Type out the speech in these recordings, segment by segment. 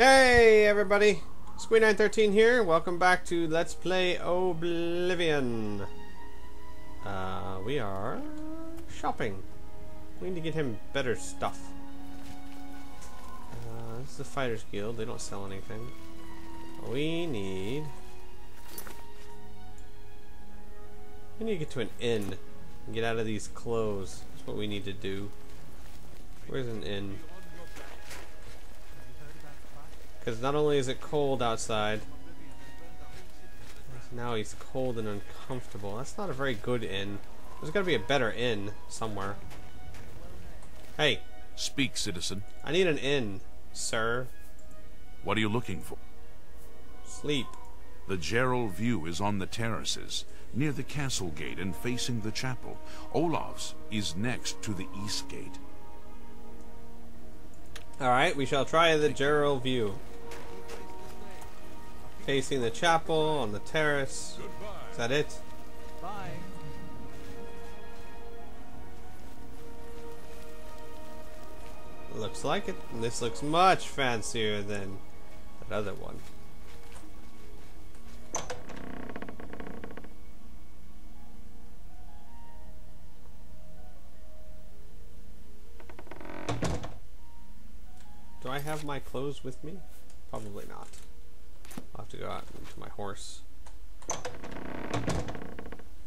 Hey everybody, Squee913 here. Welcome back to Let's Play Oblivion. We are shopping. We need to get him better stuff. This is the Fighters Guild. They don't sell anything. We need to get to an inn and get out of these clothes. That's what we need to do. Where's an inn? Because not only is it cold outside, now he's cold and uncomfortable. That's not a very good inn. There's got to be a better inn somewhere. Hey. Speak, citizen. I need an inn, sir. What are you looking for? Sleep. The Gerald View is on the terraces, near the castle gate and facing the chapel. Olaf's is next to the east gate. Alright, we shall try the Gerald View. Facing the chapel, on the terrace. Is that it? Bye. Looks like it. And this looks much fancier than that other one. Do I have my clothes with me? Probably not. I'll have to go out into my horse.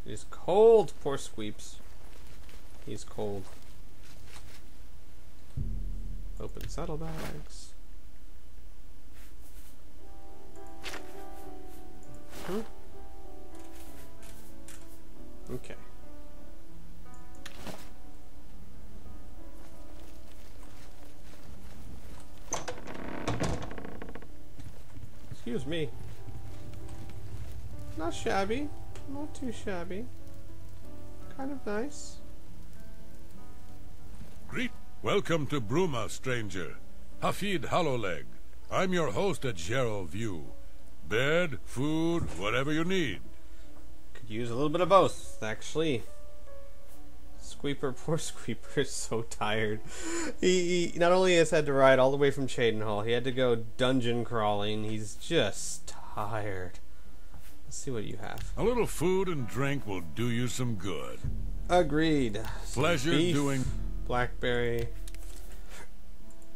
He's cold, poor Squeeps. He's cold. Open saddlebags. Okay. Excuse me. Not shabby. Not too shabby. Kind of nice. Welcome to Bruma, stranger. Hafid Hollowleg. I'm your host at Gerald View. Bed, food, whatever you need. Could use a little bit of both, actually. Squeeper, poor Squeeper is so tired. He not only has had to ride all the way from Cheydinhal, he had to go dungeon crawling. He's just tired. Let's see what you have. A little food and drink will do you some good. Agreed. Some Pleasure beef, doing... blackberry,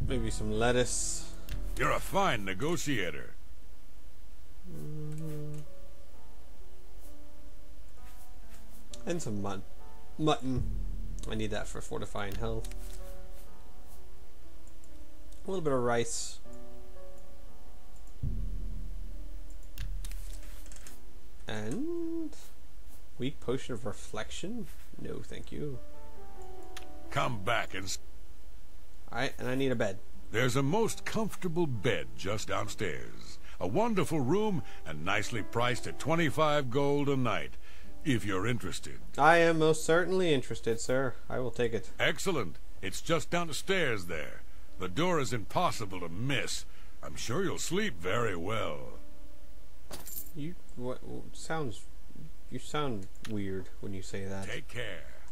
maybe some lettuce. You're a fine negotiator. And some mutton. I need that for fortifying health. A little bit of rice. And weak potion of reflection? No, thank you. Come back and... Alright, and I need a bed. There's a most comfortable bed just downstairs. A wonderful room and nicely priced at 25 gold a night. If you're interested. I am most certainly interested, sir. I will take it. Excellent. It's just down the stairs there. The door is impossible to miss. I'm sure you'll sleep very well. You sound weird when you say that. Take care.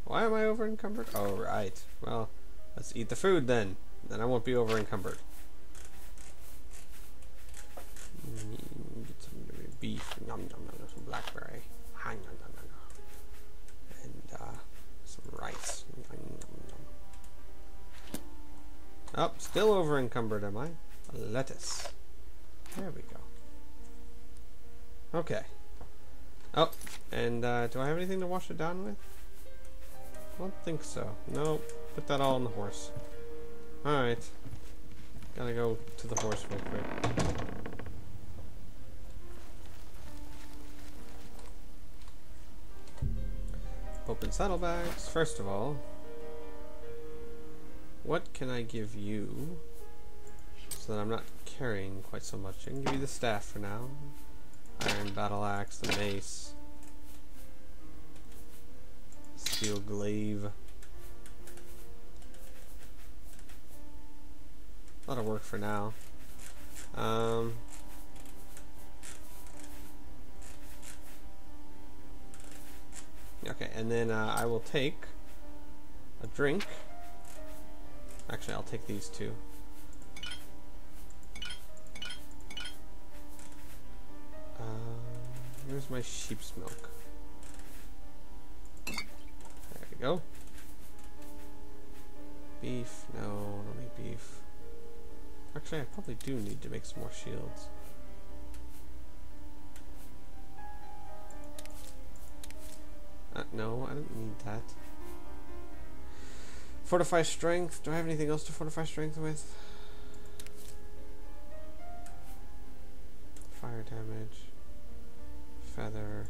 Why am I over encumbered? Oh, right. Well, let's eat the food then. Then I won't be over encumbered. Get some beef. Nom, nom, nom, some blackberry. Nom, nom, nom, nom. And some rice. Nom, nom, nom. Oh, still over encumbered, am I? Lettuce. There we go. Okay. Oh, and do I have anything to wash it down with? I don't think so. No, put that all on the horse. Alright. Gotta go to the horse real quick. Open saddlebags. First of all, what can I give you so that I'm not carrying quite so much? I can give you the staff for now. Iron battle axe, the mace. Steel glaive. A lot of work for now. Okay, and then I will take a drink. Actually, I'll take these two. Where's my sheep's milk? There we go. Beef? No, I don't need beef. Actually, I probably do need to make some more shields. No, I don't need that. Fortify strength. Do I have anything else to fortify strength with? Fire damage. Feather.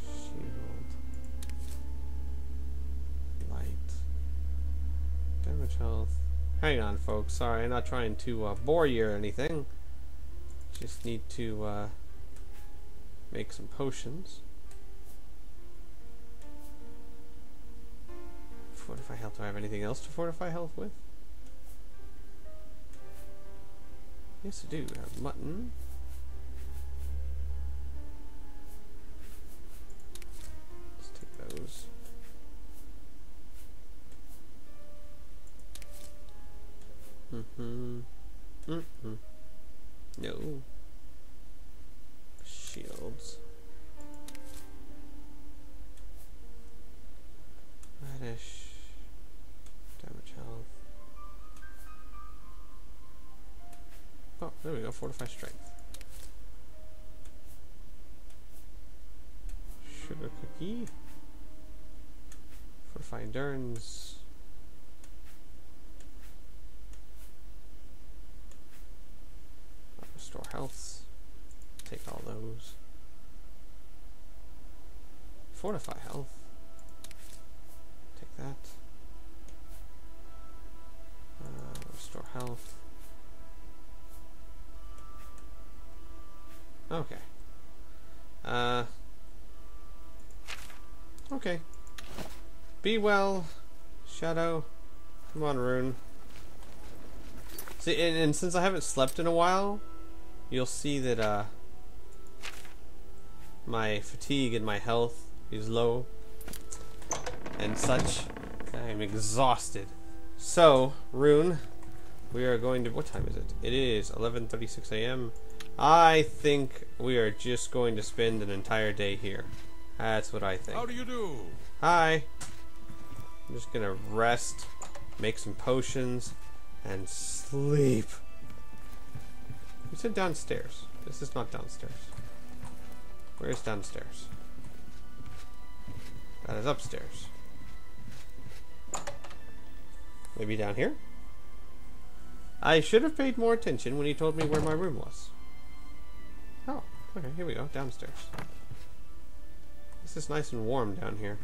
Shield. Light. Damage health. Hang on, folks. Sorry, I'm not trying to bore you or anything. Just need to make some potions. Fortify health. Do I have anything else to fortify health with? Yes, I do. I have mutton. Let's take those. No. Shields. Radish. Damage health. Oh, there we go. Fortify strength. Sugar cookie. Fortify endurance. Restore health. Take all those. Fortify health. Take that. Restore health. Okay. Okay. Be well, Shadow. Come on, Rune. See, and since I haven't slept in a while, you'll see that my fatigue and my health is low and such. I'm exhausted. So, Rune, we are going to... What time is it? It is 11:36 a.m. I think we are just going to spend an entire day here. That's what I think. How do you do? Hi. I'm just gonna rest, make some potions, and sleep. You said downstairs. This is not downstairs. Where is downstairs? That is upstairs. Maybe down here? I should have paid more attention when he told me where my room was. Oh, okay, here we go, downstairs. This is nice and warm down here.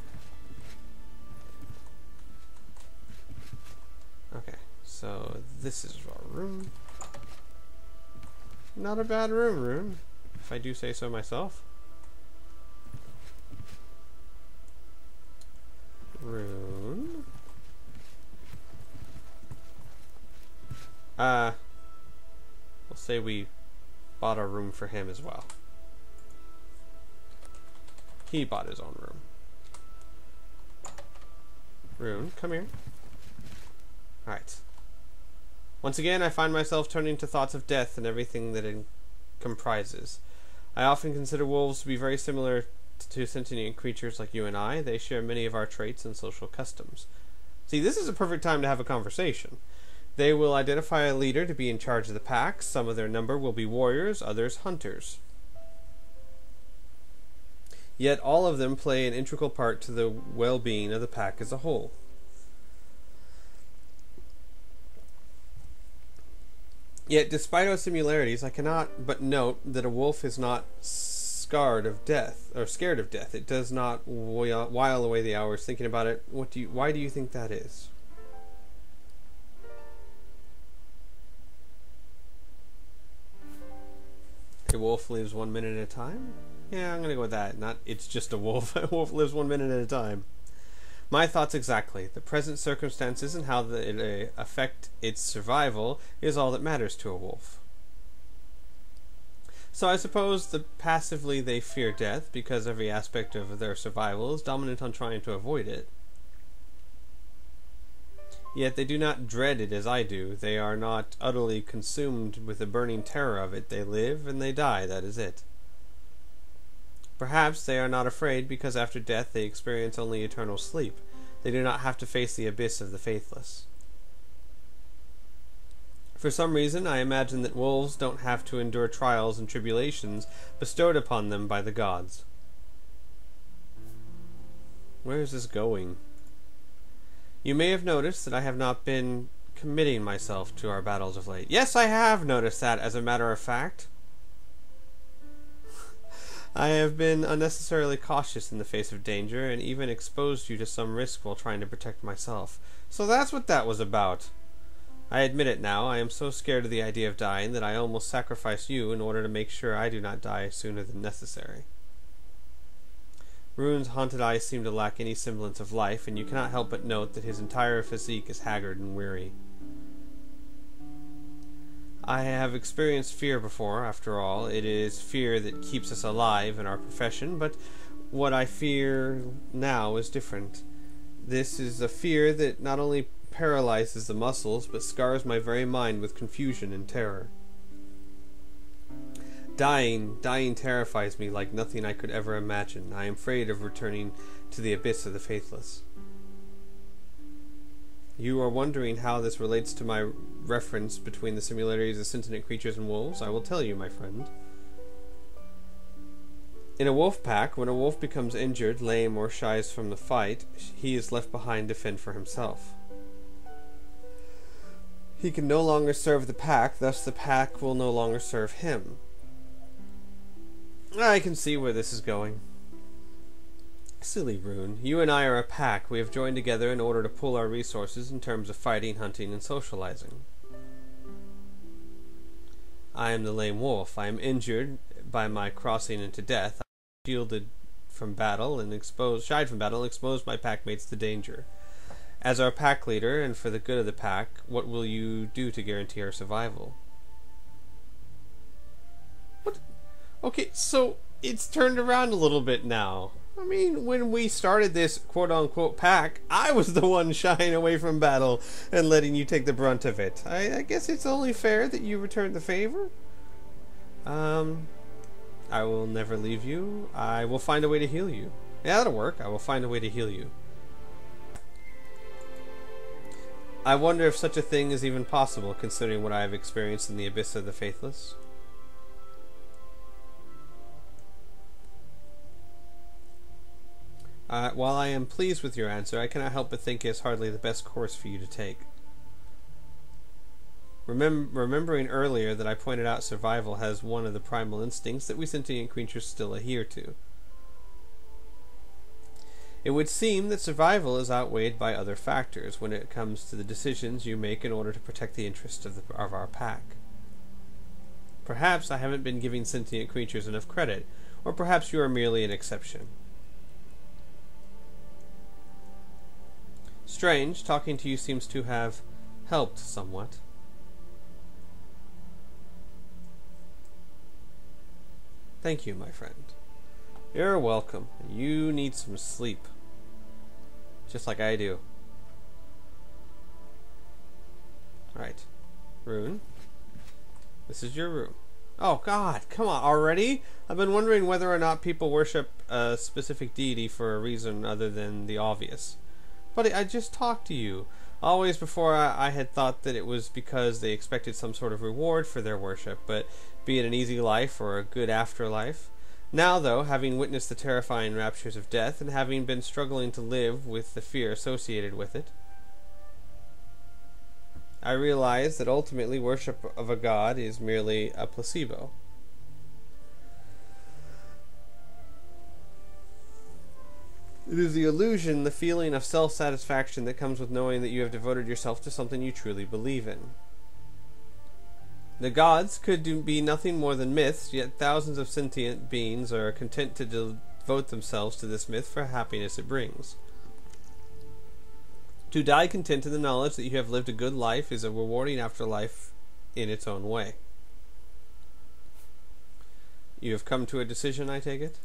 Okay, so this is our room. Not a bad room, if I do say so myself. Rune. We'll say we bought a room for him as well. He bought his own room. Rune, come here. Alright. Once again, I find myself turning to thoughts of death and everything that it comprises. I often consider wolves to be very similar to sentient creatures like you and I. They share many of our traits and social customs. See, this is a perfect time to have a conversation. They will identify a leader to be in charge of the pack. Some of their number will be warriors, others hunters. Yet all of them play an integral part to the well-being of the pack as a whole. Yet, despite our similarities, I cannot but note that a wolf is not scared of death. It does not while away the hours thinking about it. Why do you think that is? A wolf lives 1 minute at a time? Yeah, I'm gonna go with that. It's just a wolf. A wolf lives 1 minute at a time. My thoughts exactly. The present circumstances and how they affect its survival is all that matters to a wolf. So I suppose that passively they fear death because every aspect of their survival is dominant on trying to avoid it. Yet they do not dread it as I do. They are not utterly consumed with the burning terror of it. They live and they die, that is it. Perhaps they are not afraid because after death they experience only eternal sleep. They do not have to face the abyss of the faithless. For some reason, I imagine that wolves don't have to endure trials and tribulations bestowed upon them by the gods. Where is this going? You may have noticed that I have not been committing myself to our battles of late. Yes, I have noticed that, as a matter of fact. I have been unnecessarily cautious in the face of danger, and even exposed you to some risk while trying to protect myself. So that's what that was about. I admit it now. I am so scared of the idea of dying that I almost sacrifice you in order to make sure I do not die sooner than necessary. Rune's haunted eyes seem to lack any semblance of life, and you cannot help but note that his entire physique is haggard and weary. I have experienced fear before, after all. It is fear that keeps us alive in our profession, but what I fear now is different. This is a fear that not only paralyzes the muscles, but scars my very mind with confusion and terror. Dying terrifies me like nothing I could ever imagine. I am afraid of returning to the abyss of the faithless. You are wondering how this relates to my reference between the similarities of sentient creatures and wolves? I will tell you, my friend. In a wolf pack, when a wolf becomes injured, lame, or shies from the fight, he is left behind to fend for himself. He can no longer serve the pack, thus the pack will no longer serve him. I can see where this is going. Silly Rune, you and I are a pack. We have joined together in order to pool our resources in terms of fighting, hunting, and socializing. I am the lame wolf. I am injured by my crossing into death. I shielded from battle and shied from battle and exposed my packmates to danger. As our pack leader, and for the good of the pack, what will you do to guarantee our survival? What? Okay, so it's turned around a little bit now. I mean, when we started this quote-unquote pack, I was the one shying away from battle and letting you take the brunt of it. I guess it's only fair that you return the favor. I will never leave you. I will find a way to heal you. Yeah, that'll work. I will find a way to heal you. I wonder if such a thing is even possible, considering what I have experienced in the abyss of the faithless. While I am pleased with your answer, I cannot help but think it is hardly the best course for you to take. Remembering earlier that I pointed out survival has one of the primal instincts that we sentient creatures still adhere to. It would seem that survival is outweighed by other factors when it comes to the decisions you make in order to protect the interests of our pack. Perhaps I haven't been giving sentient creatures enough credit, or perhaps you are merely an exception. Strange, talking to you seems to have helped somewhat. Thank you, my friend. You're welcome. You need some sleep. Just like I do. Alright. Rune. This is your room. Oh god, come on, already? I've been wondering whether or not people worship a specific deity for a reason other than the obvious. But I just talked to you. Always before I had thought that it was because they expected some sort of reward for their worship, but be it an easy life or a good afterlife. Now, though, having witnessed the terrifying raptures of death, and having been struggling to live with the fear associated with it, I realize that ultimately worship of a god is merely a placebo. It is the illusion, the feeling of self-satisfaction that comes with knowing that you have devoted yourself to something you truly believe in. The gods could be nothing more than myths, yet thousands of sentient beings are content to devote themselves to this myth for happiness it brings. To die content in the knowledge that you have lived a good life is a rewarding afterlife in its own way. You have come to a decision, I take it?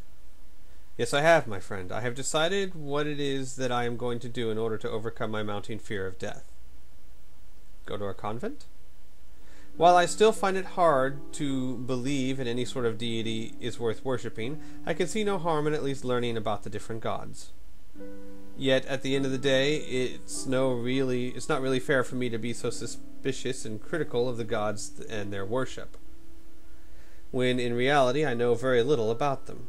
Yes, I have, my friend. I have decided what it is that I am going to do in order to overcome my mounting fear of death. Go to a convent? While I still find it hard to believe in any sort of deity is worth worshipping, I can see no harm in at least learning about the different gods. Yet, at the end of the day, it's not really fair for me to be so suspicious and critical of the gods and their worship, when in reality I know very little about them.